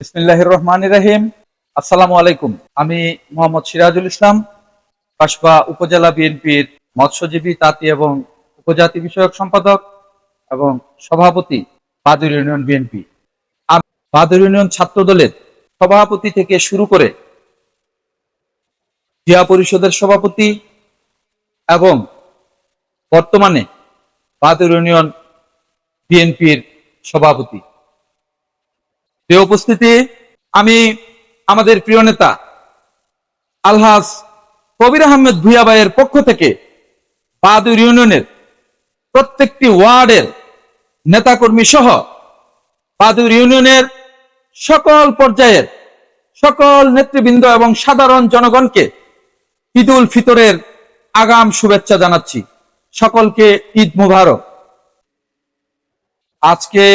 বিসমিল্লাহির রহমানির রহিম। আসসালামু আলাইকুম। আমি মোহাম্মদ সিরাজুল ইসলাম, কসবা উপজেলা বিএনপির মৎস্যজীবী, তাঁতি এবং উপজাতি বিষয়ক সম্পাদক এবং সভাপতি, বাদুর ইউনিয়ন বিএনপি। আমি বাদুর ইউনিয়ন ছাত্র দলের সভাপতি থেকে শুরু করে জিয়া পরিষদের সভাপতি এবং বর্তমানে বাদুর ইউনিয়ন বিএনপির সভাপতি। প্রিয় উপস্থিতি, আমি আমাদের প্রিয় নেতা আলহাজ কবির আহমেদ ভূঁইয়া ভাইয়ের পক্ষ থেকে বাদুর ইউনিয়নের প্রত্যেকটি ওয়ার্ডের নেতাকর্মী সহ বাদুর ইউনিয়নের সকল পর্যায়ের সকল নেতৃবৃন্দ এবং সাধারণ জনগণকে ঈদ উল ফিতরের আগাম শুভেচ্ছা জানাচ্ছি। সকলকে ঈদ মুবারক। আজকে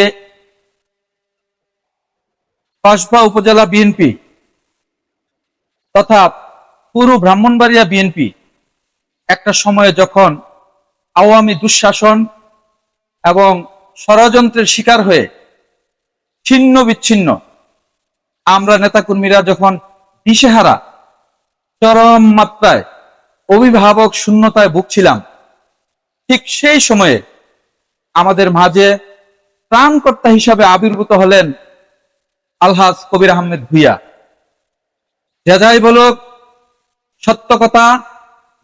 কসবা উপজেলা বিএনপি তথা পুরো ব্রাহ্মণবাড়িয়া বিএনপি একটা সময়ে যখন আওয়ামী দুঃশাসন এবং ষড়যন্ত্রের শিকার হয়ে ছিন্ন বিচ্ছিন্ন, আমরা নেতাকর্মীরা যখন দিশেহারা, চরম মাত্রায় অভিভাবক শূন্যতায় ভুগছিলাম, ঠিক সেই সময়ে আমাদের মাঝে ত্রাণকর্তা হিসাবে আবির্ভূত হলেন আলহাজ কবির আহমেদ ভূঁইয়া। যা যাই বলুক, সত্য কথা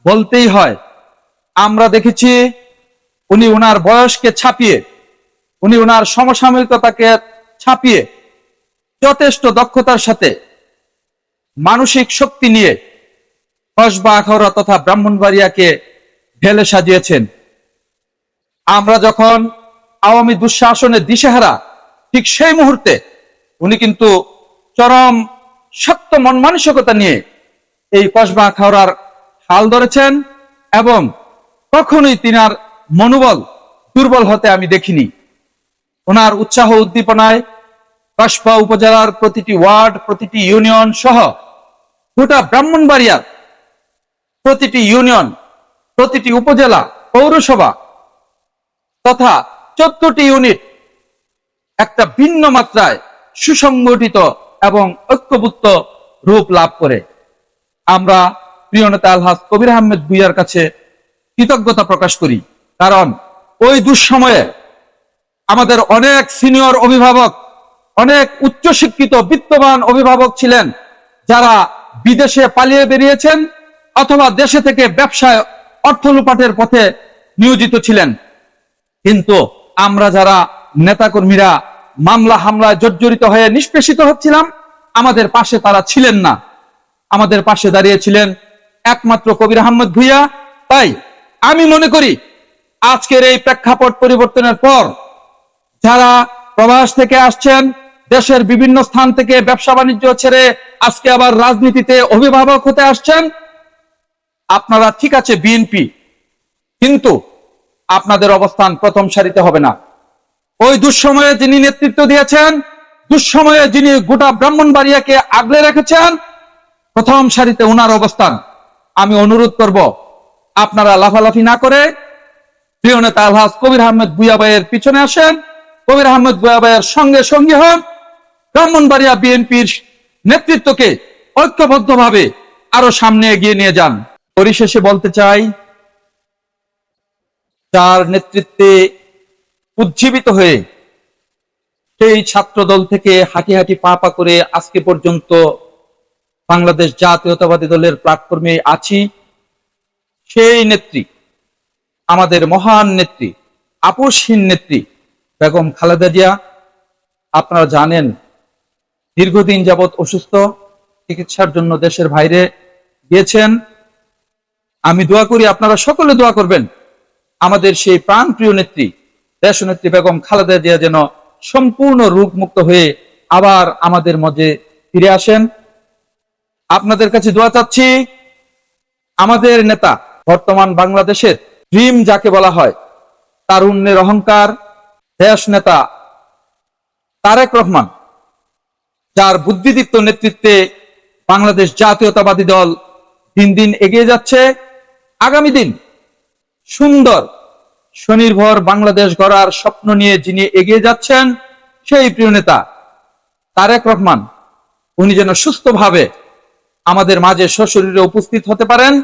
বলতেই হয়। আমরা দেখেছি উনি ওনার বয়সকে ছাপিয়ে, উনি ওনার সমসাময়িকতাকে ছাপিয়ে যথেষ্ট দক্ষতার সাথে মানসিক শক্তি নিয়ে কসবা, আখাউড়া তথা ব্রাহ্মণবাড়িয়াকে ঢেলে সাজিয়েছেন। আমরা যখন আওয়ামী দুঃশাসনের দিশেহারা, ঠিক সেই মুহূর্তে উনি কিন্তু চরম শক্ত মন মানসিকতা নিয়ে এই কসবা আখাউড়ার হাল ধরেছেন এবং কখনোই তিনার মনোবল দুর্বল হতে আমি দেখিনি। ওনার উৎসাহ উদ্দীপনায় কসবা উপজেলার প্রতিটি ওয়ার্ড, প্রতিটি ইউনিয়ন সহ গোটা ব্রাহ্মণবাড়িয়ার প্রতিটি ইউনিয়ন, প্রতিটি উপজেলা, পৌরসভা তথা 14টি ইউনিট একটা ভিন্ন মাত্রায় সুসংগঠিত এবং ঐক্যবদ্ধ রূপ লাভ করে। আমরা প্রিয় নেতা আলহাজ কবির আহমেদ ভূঁইয়ার কাছে কৃতজ্ঞতা প্রকাশ করি, কারণ ওই দুঃসময়ে আমাদের অনেক সিনিয়র অভিভাবক, অনেক উচ্চশিক্ষিত বিত্তবান অভিভাবক ছিলেন, যারা বিদেশে পালিয়ে বেরিয়েছেন অথবা দেশে থেকে ব্যবসায় অর্থ লুপাটের পথে নিয়োজিত ছিলেন। কিন্তু আমরা যারা নেতাকর্মীরা মামলা হামলায় জর্জরিত হয়ে নিষ্পেষিত হচ্ছিলাম, আমাদের পাশে তারা ছিলেন না। আমাদের পাশে দাঁড়িয়েছিলেন একমাত্র কবির আহমেদ ভূঁইয়া। তাই আমি মনে করি আজকের এই প্রেক্ষাপট পরিবর্তনের পর যারা প্রবাস থেকে আসছেন, দেশের বিভিন্ন স্থান থেকে ব্যবসা বাণিজ্য ছেড়ে আজকে আবার রাজনীতিতে অভিভাবক হতে আসছেন, আপনারা ঠিক আছে বিএনপি, কিন্তু আপনাদের অবস্থান প্রথম সারিতে হবে না। ওই দুঃসময়ে যিনি নেতৃত্ব দিয়েছেন, দুঃসময়ে যিনি গোটা ব্রাহ্মণবাড়িয়াকে আগলে রেখেছেন, প্রথম সারিতে ওনার অবস্থান। আমি অনুরোধ করব, আপনারা লাফালাফি না করে প্রিয় নেতা আলহাজ কবির আহমেদ ভূঁইয়া ভাইয়ের পিছনে আসেন, কবির আহমেদ ভূঁইয়া ভাইয়ের সঙ্গে সঙ্গী হন, ব্রাহ্মণবাড়িয়া বিএনপির নেতৃত্বকে ঐক্যবদ্ধভাবে আরো সামনে এগিয়ে নিয়ে যান। পরিশেষে বলতে চাই, যার নেতৃত্বে উজ্জীবিত হয়ে সেই ছাত্র দল থেকে হাঁটি হাঁটি পা পা করে আজকে পর্যন্ত বাংলাদেশ জাতীয়তাবাদী দলের প্ল্যাটফর্মে আছি, সেই নেত্রী, আমাদের মহান নেত্রী, আপোষহীন নেত্রী বেগম খালেদা জিয়া, আপনারা জানেন দীর্ঘদিন যাবৎ অসুস্থ, চিকিৎসার জন্য দেশের বাইরে গিয়েছেন। আমি দোয়া করি, আপনারা সকলে দোয়া করবেন, আমাদের সেই প্রাণপ্রিয় নেত্রী, দেশনেত্রী বেগম খালেদা জিয়া যেন সম্পূর্ণ রোগমুক্ত হয়ে আবার আমাদের মাঝে ফিরে আসেন। আপনাদের কাছে দোয়া চাচ্ছি। আমাদের নেতা, বর্তমান বাংলাদেশের ড্রিম যাকে বলা হয়, তারুণ্যের অহংকার, দেশ নেতা তারেক রহমান, যার বুদ্ধিদীপ্ত নেতৃত্বে বাংলাদেশ জাতীয়তাবাদী দল দিন দিন এগিয়ে যাচ্ছে। আগামী দিন সুন্দর স্বনির্ভর বাংলাদেশ গড়ার স্বপ্ন নিয়ে যিনি এগিয়ে যাচ্ছেন, সেই প্রিয় নেতা তারেক রহমান উনি যেন সুস্থভাবে আমাদের মাঝে সশরীরে উপস্থিত হতে পারেন,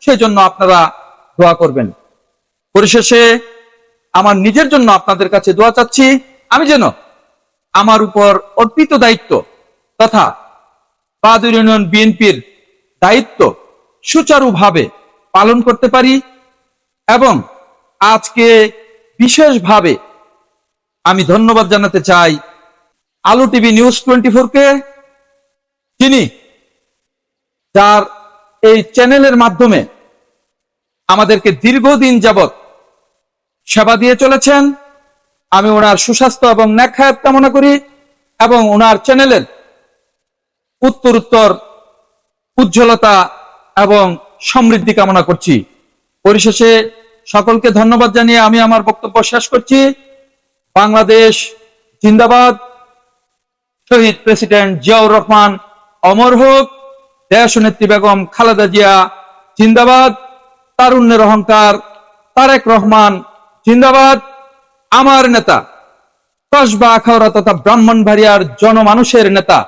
সেজন্য আপনারা দোয়া করবেন। পরিশেষে আমার নিজের জন্য আপনাদের কাছে দোয়া চাচ্ছি, আমি যেন আমার উপর অর্পিত দায়িত্ব তথা বাদুর ইউনিয়ন বিএনপির দায়িত্ব সুচারুভাবে পালন করতে পারি। এবং আজকে বিশেষভাবে আমি ধন্যবাদ জানাতে চাই আলো টিভি নিউজ 24 কে, যিনি যার এই চ্যানেলের মাধ্যমে আমাদেরকে দীর্ঘদিন যাবৎ সেবা দিয়ে চলেছেন। আমি ওনার সুস্বাস্থ্য এবং নেক-হায়াত কামনা করি এবং ওনার চ্যানেলের উত্তরোত্তর উজ্জ্বলতা এবং সমৃদ্ধি কামনা করছি। পরিশেষে সকলকে ধন্যবাদ জানিয়ে আমি আমার বক্তব্য শেষ করছি। বাংলাদেশ জিন্দাবাদ। শহীদ প্রেসিডেন্ট জিয়াউর রহমান অমর হোক। দেশনেত্রী বেগম খালেদা জিয়া জিন্দাবাদ। তারুণ্যের অহংকার তারেক রহমান জিন্দাবাদ। আমার নেতা কসবা আখাউড়া তথা ব্রাহ্মণবাড়িয়ার জনমানুষের নেতা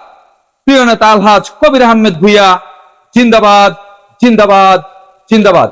প্রিয় নেতা আলহাজ কবির আহমেদ ভূঁইয়া জিন্দাবাদ, জিন্দাবাদ, জিন্দাবাদ।